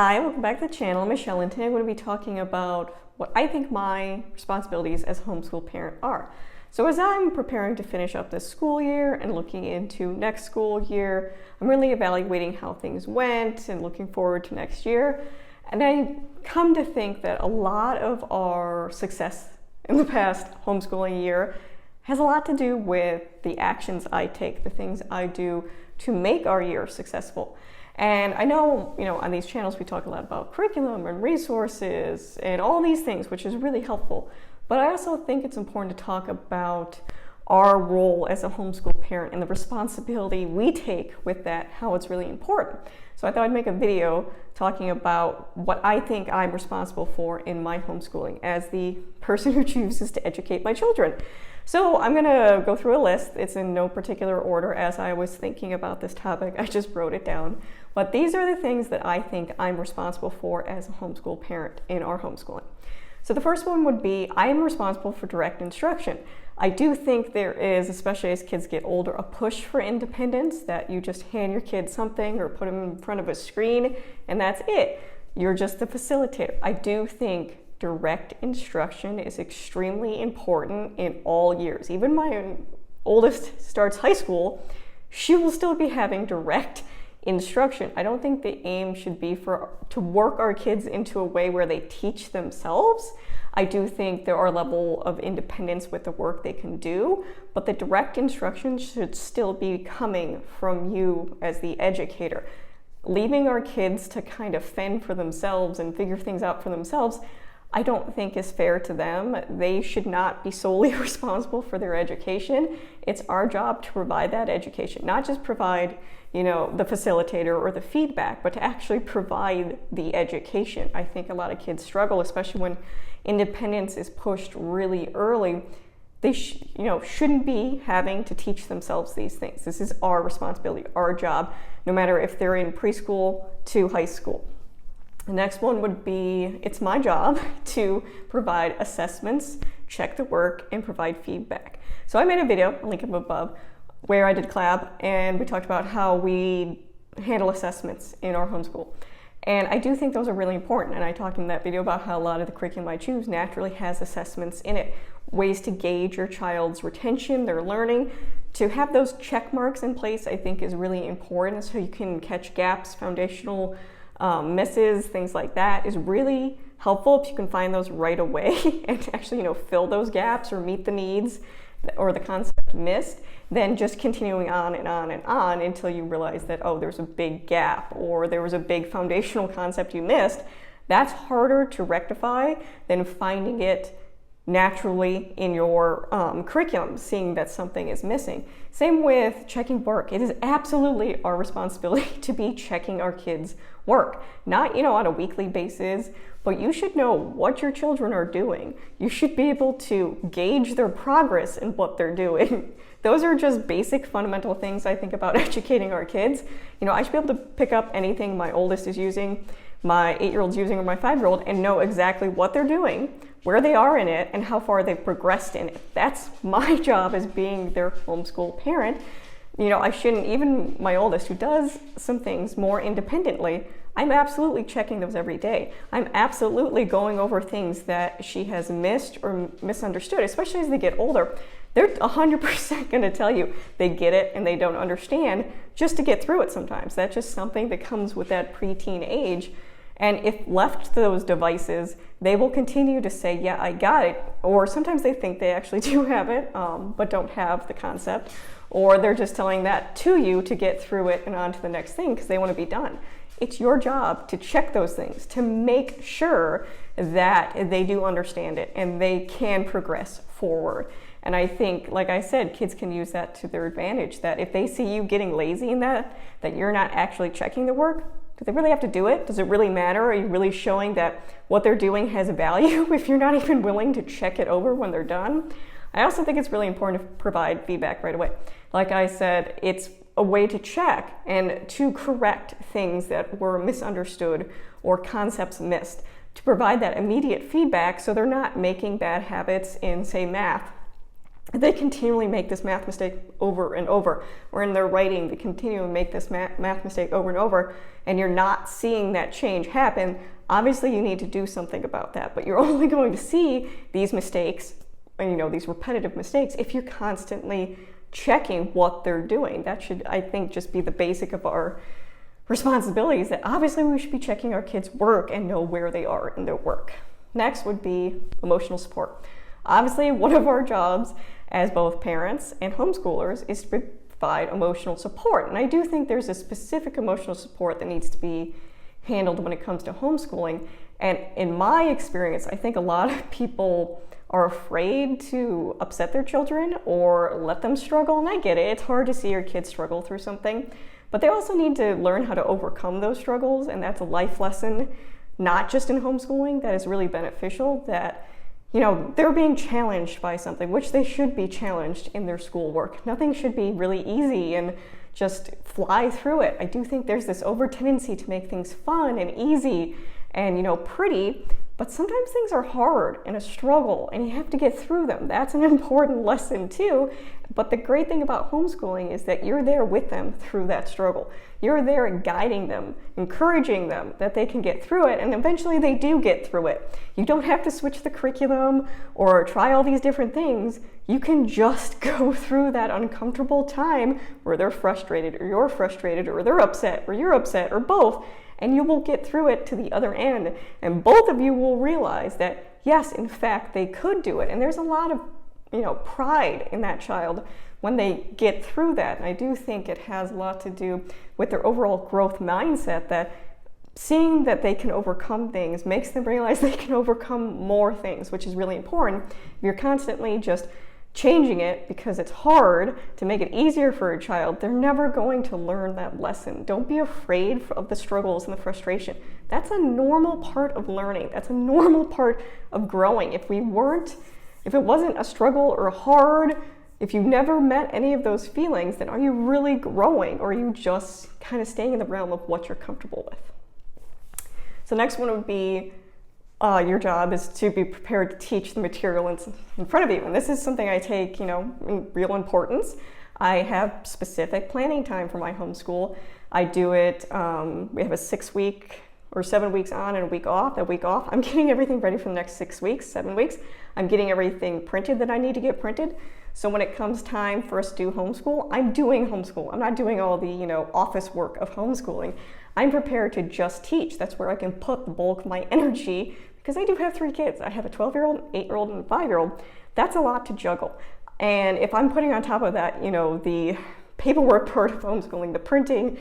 Hi, welcome back to the channel. I'm Michelle, and today I'm going to be talking about what I think my responsibilities as a homeschool parent are. So as I'm preparing to finish up this school year and looking into next school year, I'm really evaluating how things went and looking forward to next year. And I come to think that a lot of our success in the past homeschooling year has a lot to do with the actions I take, the things I do to make our year successful. And I know, on these channels we talk a lot about curriculum and resources and all these things, which is really helpful. But I also think it's important to talk about our role as a homeschool parent and the responsibility we take with that, how it's really important. So I thought I'd make a video talking about what I think I'm responsible for in my homeschooling as the person who chooses to educate my children. So I'm gonna go through a list. It's in no particular order as I was thinking about this topic. I just wrote it down. But these are the things that I think I'm responsible for as a homeschool parent in our homeschooling. So the first one would be, I am responsible for direct instruction. I do think there is, especially as kids get older, a push for independence, that you just hand your kid something or put them in front of a screen and that's it. You're just the facilitator. I do think direct instruction is extremely important in all years. Even my oldest starts high school, she will still be having direct instruction. I don't think the aim should be to work our kids into a way where they teach themselves. I do think there are a level of independence with the work they can do, but the direct instruction should still be coming from you as the educator. Leaving our kids to kind of fend for themselves and figure things out for themselves, I don't think is fair to them. They should not be solely responsible for their education. It's our job to provide that education, not just provide, the facilitator or the feedback, but to actually provide the education. I think a lot of kids struggle, especially when independence is pushed really early. They shouldn't be having to teach themselves these things. This is our responsibility, our job, no matter if they're in preschool to high school. The next one would be, it's my job to provide assessments, check the work, and provide feedback. So I made a video, I'll link it above, where I did collab, and we talked about how we handle assessments in our homeschool. And I do think those are really important, and I talked in that video about how a lot of the curriculum I choose naturally has assessments in it, ways to gauge your child's retention, their learning. To have those check marks in place, I think, is really important, so you can catch gaps, foundational misses, things like that is really helpful if you can find those right away and actually fill those gaps or meet the needs or the concept missed, then just continuing on and on and on until you realize that, oh, there's a big gap or there was a big foundational concept you missed. That's harder to rectify than finding it naturally in your curriculum, seeing that something is missing. Same with checking work. It is absolutely our responsibility to be checking our kids' work, not on a weekly basis, but you should know what your children are doing. You should be able to gauge their progress in what they're doing. Those are just basic fundamental things I think about educating our kids. I should be able to pick up anything my oldest is using, my 8-year-old's using, or my 5-year-old, and know exactly what they're doing, where they are in it, and how far they've progressed in it. That's my job as being their homeschool parent. I shouldn't, even my oldest, who does some things more independently, I'm absolutely checking those every day. I'm absolutely going over things that she has missed or misunderstood, especially as they get older. They're 100% going to tell you they get it and they don't understand just to get through it sometimes. That's just something that comes with that preteen age. And if left to those devices, they will continue to say, yeah, I got it. Or sometimes they think they actually do have it, but don't have the concept. Or they're just telling that to you to get through it and on to the next thing because they want to be done. It's your job to check those things, to make sure that they do understand it and they can progress forward. And I think, like I said, kids can use that to their advantage, that if they see you getting lazy in that you're not actually checking the work, do they really have to do it? Does it really matter? Are you really showing that what they're doing has value if you're not even willing to check it over when they're done? I also think it's really important to provide feedback right away. Like I said, it's a way to check and to correct things that were misunderstood or concepts missed, to provide that immediate feedback so they're not making bad habits in, say, math they continually make this math mistake over and over, or in their writing, they continually make this math mistake over and over, and you're not seeing that change happen, obviously you need to do something about that. But you're only going to see these mistakes, these repetitive mistakes, if you're constantly checking what they're doing. That should, I think, just be the basic of our responsibilities, that obviously we should be checking our kids' work and know where they are in their work. Next would be emotional support. Obviously, one of our jobs as both parents and homeschoolers is to provide emotional support. And I do think there's a specific emotional support that needs to be handled when it comes to homeschooling. And in my experience, I think a lot of people are afraid to upset their children or let them struggle. And I get it, it's hard to see your kids struggle through something, but they also need to learn how to overcome those struggles. And that's a life lesson, not just in homeschooling, that is really beneficial, that they're being challenged by something, which they should be challenged in their schoolwork. Nothing should be really easy and just fly through it. I do think there's this over tendency to make things fun and easy and, pretty, but sometimes things are hard and a struggle and you have to get through them. That's an important lesson too. But the great thing about homeschooling is that you're there with them through that struggle. You're there guiding them, encouraging them that they can get through it, and eventually they do get through it. You don't have to switch the curriculum or try all these different things. You can just go through that uncomfortable time where they're frustrated or you're frustrated or they're upset or you're upset or both, and you will get through it to the other end. And both of you will realize that, yes, in fact, they could do it. And there's a lot of pride in that child when they get through that. And I do think it has a lot to do with their overall growth mindset, that seeing that they can overcome things makes them realize they can overcome more things, which is really important. If you're constantly just changing it because it's hard to make it easier for a child, they're never going to learn that lesson. Don't be afraid of the struggles and the frustration. That's a normal part of learning. That's a normal part of growing. If it wasn't a struggle or hard, if you never met any of those feelings, then are you really growing, or are you just kind of staying in the realm of what you're comfortable with? So next one would be your job is to be prepared to teach the material in front of you. And this is something I take, in real importance. I have specific planning time for my homeschool. I do it, we have a 6 week or 7 weeks on and a week off. I'm getting everything ready for the next 6 weeks, 7 weeks. I'm getting everything printed that I need to get printed. So when it comes time for us to do homeschool, I'm doing homeschool. I'm not doing all the, office work of homeschooling. I'm prepared to just teach. That's where I can put the bulk of my energy, because I do have 3 kids. I have a 12-year-old, an 8-year-old, and a 5-year-old. That's a lot to juggle. And if I'm putting on top of that, the paperwork part of homeschooling, the printing,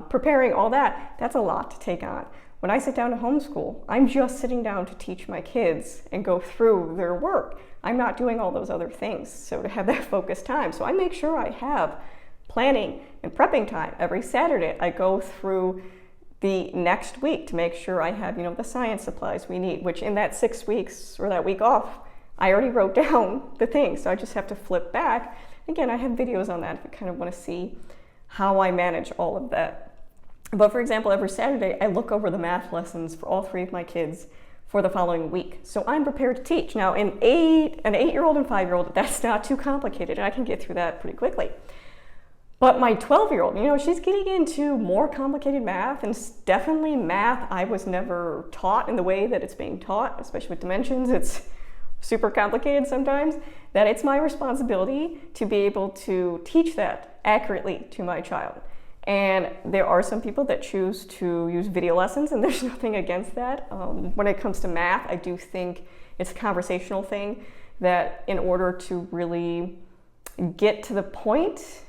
preparing, all that, that's a lot to take on. When I sit down to homeschool, I'm just sitting down to teach my kids and go through their work. I'm not doing all those other things, so to have that focused time. So I make sure I have planning and prepping time. Every Saturday, I go through the next week to make sure I have, the science supplies we need, which in that 6 weeks or that week off, I already wrote down the things. So I just have to flip back. Again, I have videos on that if you kind of want to see how I manage all of that. But for example, every Saturday, I look over the math lessons for all 3 of my kids for the following week. So I'm prepared to teach. Now, an 8-year-old and 5-year-old, that's not too complicated. I can get through that pretty quickly. But my 12-year-old, she's getting into more complicated math, and definitely math I was never taught in the way that it's being taught, especially with dimensions. It's super complicated sometimes, that it's my responsibility to be able to teach that accurately to my child. And there are some people that choose to use video lessons, and there's nothing against that. When it comes to math, I do think it's a conversational thing, that in order to really get to the point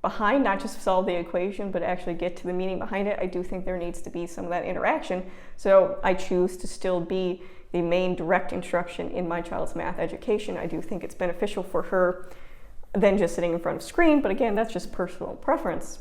behind, not just solve the equation, but actually get to the meaning behind it, I do think there needs to be some of that interaction. So I choose to still be the main direct instruction in my child's math education. I do think it's beneficial for her than just sitting in front of a screen, but again, that's just personal preference.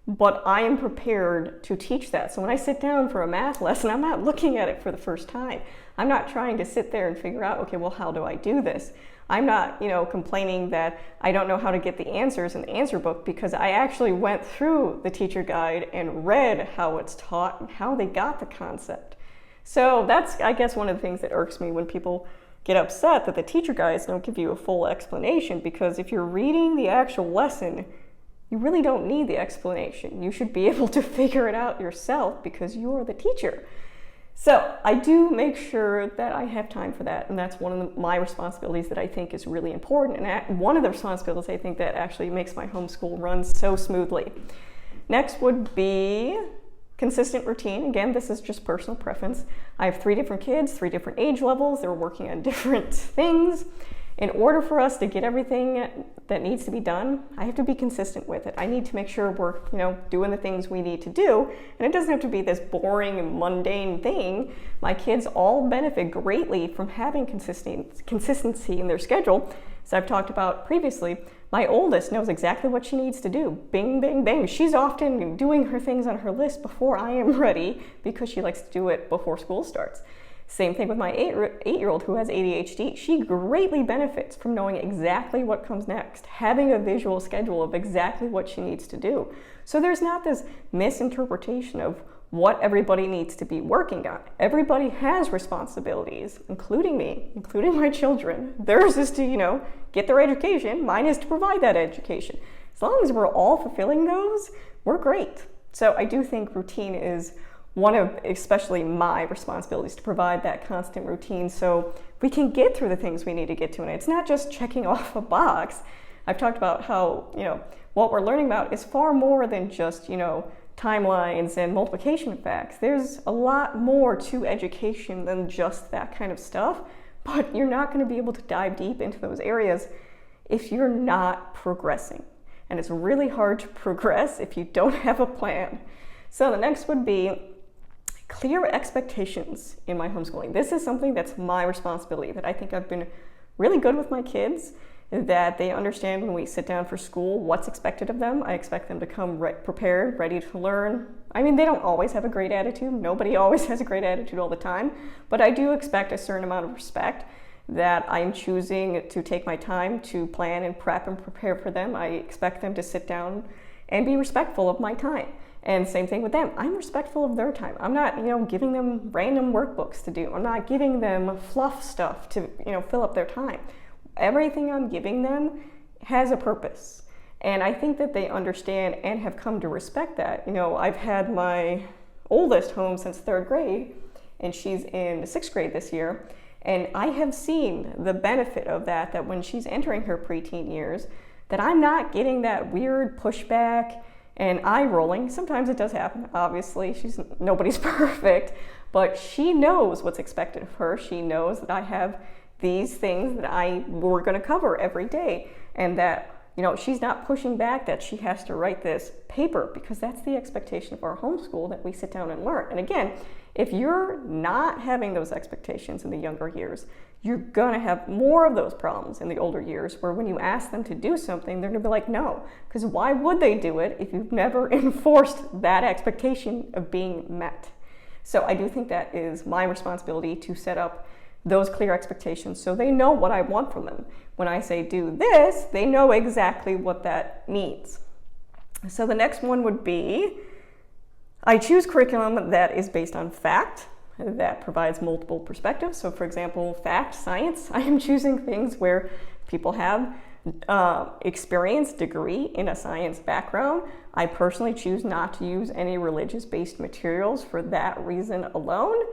But I am prepared to teach that. So when I sit down for a math lesson, I'm not looking at it for the first time. I'm not trying to sit there and figure out, okay, well, how do I do this? I'm not, complaining that I don't know how to get the answers in the answer book, because I actually went through the teacher guide and read how it's taught and how they got the concept. So that's, I guess, one of the things that irks me when people get upset that the teacher guides don't give you a full explanation, because if you're reading the actual lesson, you really don't need the explanation. You should be able to figure it out yourself because you're the teacher. So I do make sure that I have time for that, and that's one of my responsibilities that I think is really important, and one of the responsibilities I think that actually makes my homeschool run so smoothly. Next would be consistent routine. Again, this is just personal preference. I have 3 different kids, 3 different age levels. They're working on different things. In order for us to get everything that needs to be done, I have to be consistent with it. I need to make sure we're, doing the things we need to do, and it doesn't have to be this boring and mundane thing. My kids all benefit greatly from having consistency in their schedule. As I've talked about previously, my oldest knows exactly what she needs to do. Bing, bing, bing. She's often doing her things on her list before I am ready because she likes to do it before school starts. Same thing with my 8-year-old who has ADHD. She greatly benefits from knowing exactly what comes next, having a visual schedule of exactly what she needs to do. So there's not this misinterpretation of what everybody needs to be working on. Everybody has responsibilities, including me, including my children. Theirs is to, get their education. Mine is to provide that education. As long as we're all fulfilling those, we're great. So I do think routine is one of especially my responsibilities, to provide that constant routine so we can get through the things we need to get to. And it's not just checking off a box. I've talked about how, what we're learning about is far more than just, timelines and multiplication facts. There's a lot more to education than just that kind of stuff, but you're not going to be able to dive deep into those areas if you're not progressing. And it's really hard to progress if you don't have a plan. So the next would be clear expectations in my homeschooling. This is something that's my responsibility, that I think I've been really good with my kids, that they understand when we sit down for school what's expected of them. I expect them to come prepared, ready to learn. I mean, they don't always have a great attitude. Nobody always has a great attitude all the time, but I do expect a certain amount of respect, that I'm choosing to take my time to plan and prep and prepare for them. I expect them to sit down and be respectful of my time. And same thing with them. I'm respectful of their time. I'm not, giving them random workbooks to do. I'm not giving them fluff stuff to, fill up their time. Everything I'm giving them has a purpose. And I think that they understand and have come to respect that. I've had my oldest home since 3rd grade, and she's in 6th grade this year. And I have seen the benefit of that when she's entering her preteen years, that I'm not getting that weird pushback and eye rolling. Sometimes it does happen, obviously. Nobody's perfect, but she knows what's expected of her. She knows that I have these things that we're going to cover every day, and that she's not pushing back that she has to write this paper, because that's the expectation of our homeschool, that we sit down and learn. And again, if you're not having those expectations in the younger years, you're going to have more of those problems in the older years, where when you ask them to do something, they're going to be like, no, because why would they do it if you've never enforced that expectation of being met? So I do think that is my responsibility, to set up those clear expectations so they know what I want from them. When I say do this, they know exactly what that means. So the next one would be, I choose curriculum that is based on fact, that provides multiple perspectives. So for example, fact, science, I am choosing things where people have experience, degree in a science background. I personally choose not to use any religious-based materials for that reason alone.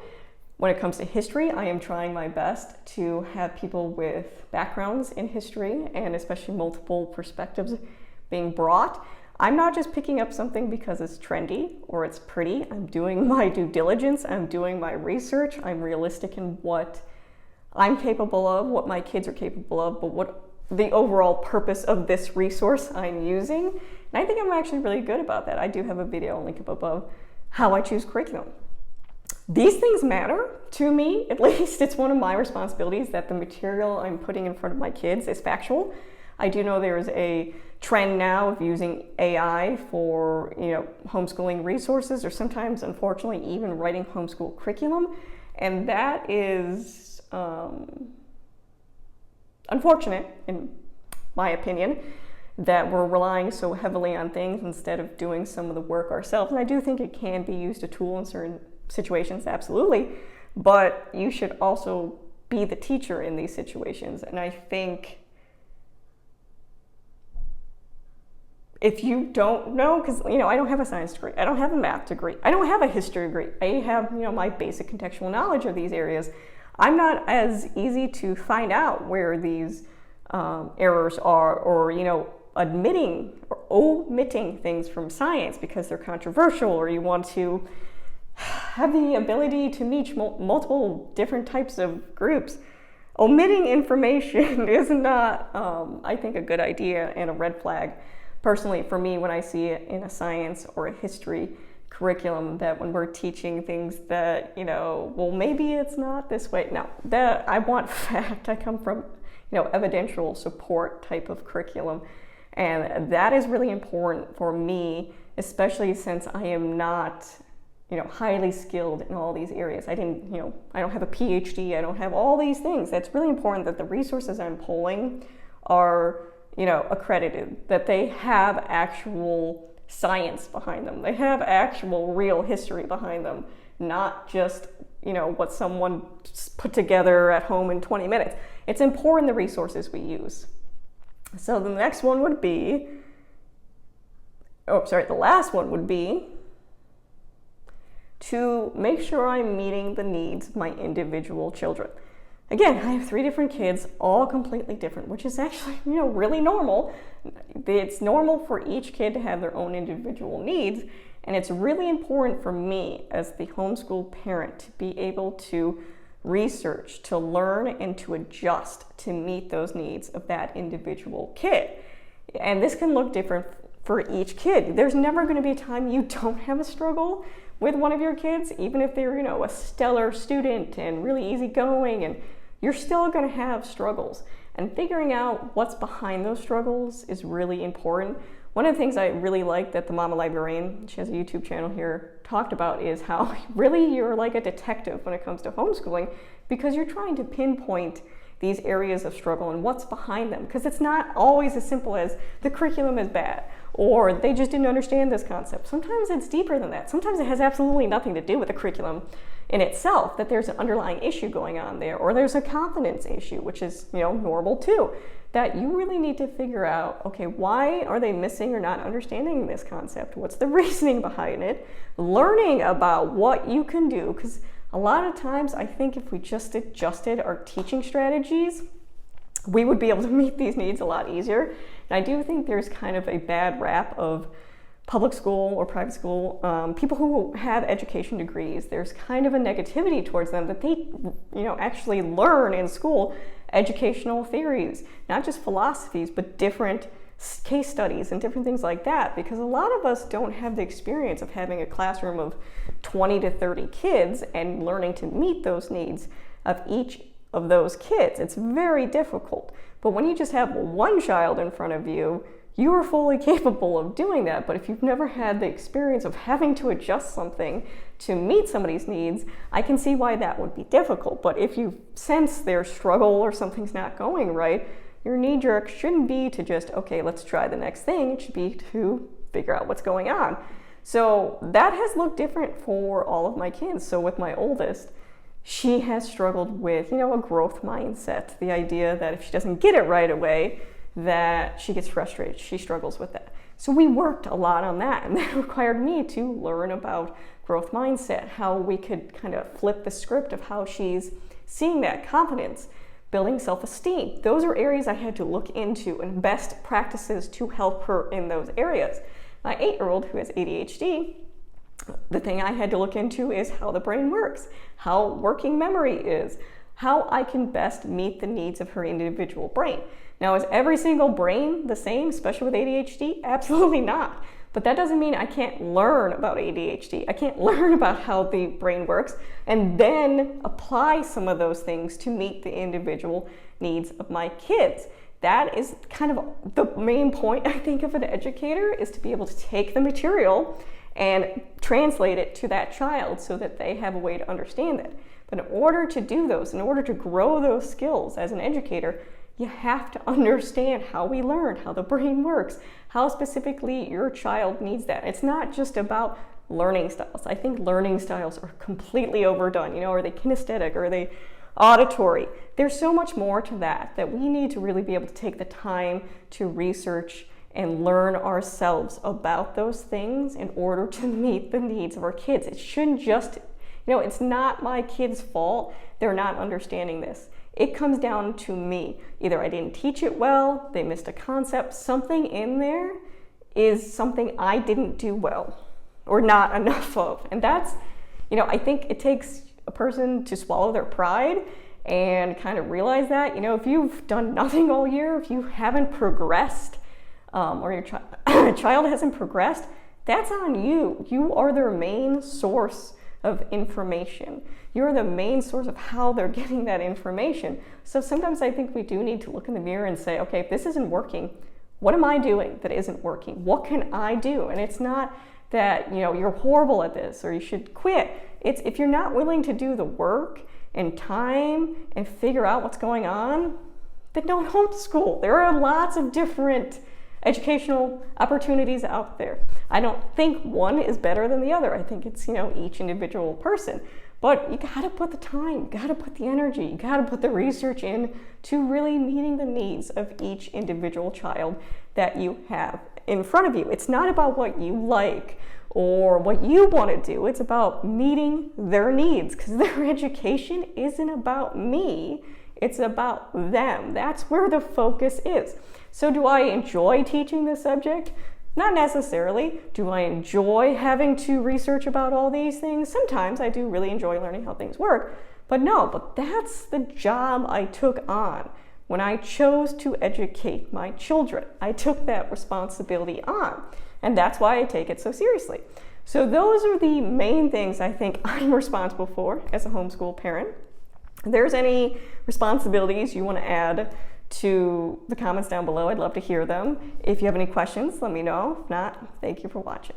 When it comes to history, I am trying my best to have people with backgrounds in history, and especially multiple perspectives being brought. I'm not just picking up something because it's trendy or it's pretty. I'm doing my due diligence. I'm doing my research. I'm realistic in what I'm capable of, what my kids are capable of, but what the overall purpose of this resource I'm using. And I think I'm actually really good about that. I do have a video, I'll link up above, how I choose curriculum. These things matter to me, at least. It's one of my responsibilities that the material I'm putting in front of my kids is factual. I do know there's a trend now of using AI for, homeschooling resources, or sometimes, unfortunately, even writing homeschool curriculum. And that is unfortunate, in my opinion, that we're relying so heavily on things instead of doing some of the work ourselves. And I do think it can be used as a tool in certain situations, absolutely. But you should also be the teacher in these situations. And I think if you don't know, because I don't have a science degree, I don't have a math degree, I don't have a history degree, I have my basic contextual knowledge of these areas. I'm not as easy to find out where these errors are, or admitting or omitting things from science because they're controversial, or you want to have the ability to meet multiple different types of groups. Omitting information is not, I think, a good idea and a red flag. Personally, for me, when I see it in a science or a history curriculum, that when we're teaching things that, well, maybe it's not this way. No, that I want fact. I come from, evidential support type of curriculum. And that is really important for me, especially since I am not, highly skilled in all these areas. I don't have a PhD. I don't have all these things. That's really important that the resources I'm pulling are accredited, that they have actual science behind them. They have actual real history behind them, not just, what someone put together at home in 20 minutes. It's important the resources we use. So the next one would be, the last one would be to make sure I'm meeting the needs of my individual children. Again, I have 3 different kids, all completely different, which is actually, really normal. It's normal for each kid to have their own individual needs, and it's really important for me as the homeschool parent to be able to research, to learn, and to adjust to meet those needs of that individual kid. And this can look different for each kid. There's never going to be a time you don't have a struggle with one of your kids, even if they're, a stellar student and really easygoing, and you're still going to have struggles. And figuring out what's behind those struggles is really important. One of the things I really like that the Mama Librarian, she has a YouTube channel here, talked about is how really you're like a detective when it comes to homeschooling, because you're trying to pinpoint these areas of struggle and what's behind them. Because it's not always as simple as the curriculum is bad, or they just didn't understand this concept. Sometimes it's deeper than that. Sometimes it has absolutely nothing to do with the curriculum in itself, that there's an underlying issue going on there, or there's a confidence issue, which is, normal too, that you really need to figure out, okay, why are they missing or not understanding this concept? What's the reasoning behind it? Learning about what you can do, because a lot of times I think if we just adjusted our teaching strategies, we would be able to meet these needs a lot easier. And I do think there's kind of a bad rap of public school or private school, people who have education degrees, there's kind of a negativity towards them that they, actually learn in school educational theories, not just philosophies, but different case studies and different things like that, because a lot of us don't have the experience of having a classroom of 20 to 30 kids and learning to meet those needs of each of those kids. It's very difficult. But when you just have one child in front of you, you are fully capable of doing that. But if you've never had the experience of having to adjust something to meet somebody's needs, I can see why that would be difficult. But if you sense their struggle or something's not going right, your knee-jerk shouldn't be to just, okay, let's try the next thing. It should be to figure out what's going on. So that has looked different for all of my kids. So with my oldest, she has struggled with, a growth mindset. The idea that if she doesn't get it right away, that she gets frustrated. She struggles with that. So we worked a lot on that, and that required me to learn about growth mindset, how we could kind of flip the script of how she's seeing that confidence, building self-esteem. Those are areas I had to look into and best practices to help her in those areas. My 8-year-old who has ADHD, the thing I had to look into is how the brain works, how working memory is, how I can best meet the needs of her individual brain. Now, is every single brain the same, especially with ADHD? Absolutely not. But that doesn't mean I can't learn about ADHD. I can't learn about how the brain works and then apply some of those things to meet the individual needs of my kids. That is kind of the main point, I think, of an educator, is to be able to take the material and translate it to that child so that they have a way to understand it. But in order to do those, in order to grow those skills as an educator, you have to understand how we learn, how the brain works, how specifically your child needs that. It's not just about learning styles. I think learning styles are completely overdone. Are they kinesthetic? Are they auditory. There's so much more to that we need to really be able to take the time to research and learn ourselves about those things in order to meet the needs of our kids. It shouldn't just, it's not my kids' fault they're not understanding this. It comes down to me. Either I didn't teach it well, they missed a concept, something in there is something I didn't do well or not enough of. And that's, I think it takes a person to swallow their pride and kind of realize that, if you've done nothing all year, if you haven't progressed, or your child hasn't progressed, that's on you. You are their main source of information. You're the main source of how they're getting that information. So sometimes I think we do need to look in the mirror and say, okay, if this isn't working, what am I doing that isn't working? What can I do? And it's not that, you're horrible at this or you should quit. It's if you're not willing to do the work and time and figure out what's going on, then don't homeschool. There are lots of different educational opportunities out there. I don't think one is better than the other. I think it's, each individual person. But you gotta put the time, you gotta put the energy, you gotta put the research in to really meeting the needs of each individual child that you have in front of you. It's not about what you like or what you want to do. It's about meeting their needs, because their education isn't about me. It's about them. That's where the focus is. So do I enjoy teaching this subject? Not necessarily. Do I enjoy having to research about all these things? Sometimes I do really enjoy learning how things work. But that's the job I took on when I chose to educate my children. I took that responsibility on, and that's why I take it so seriously. So those are the main things I think I'm responsible for as a homeschool parent. If there's any responsibilities you want to add to the comments down below, I'd love to hear them. If you have any questions, let me know. If not, thank you for watching.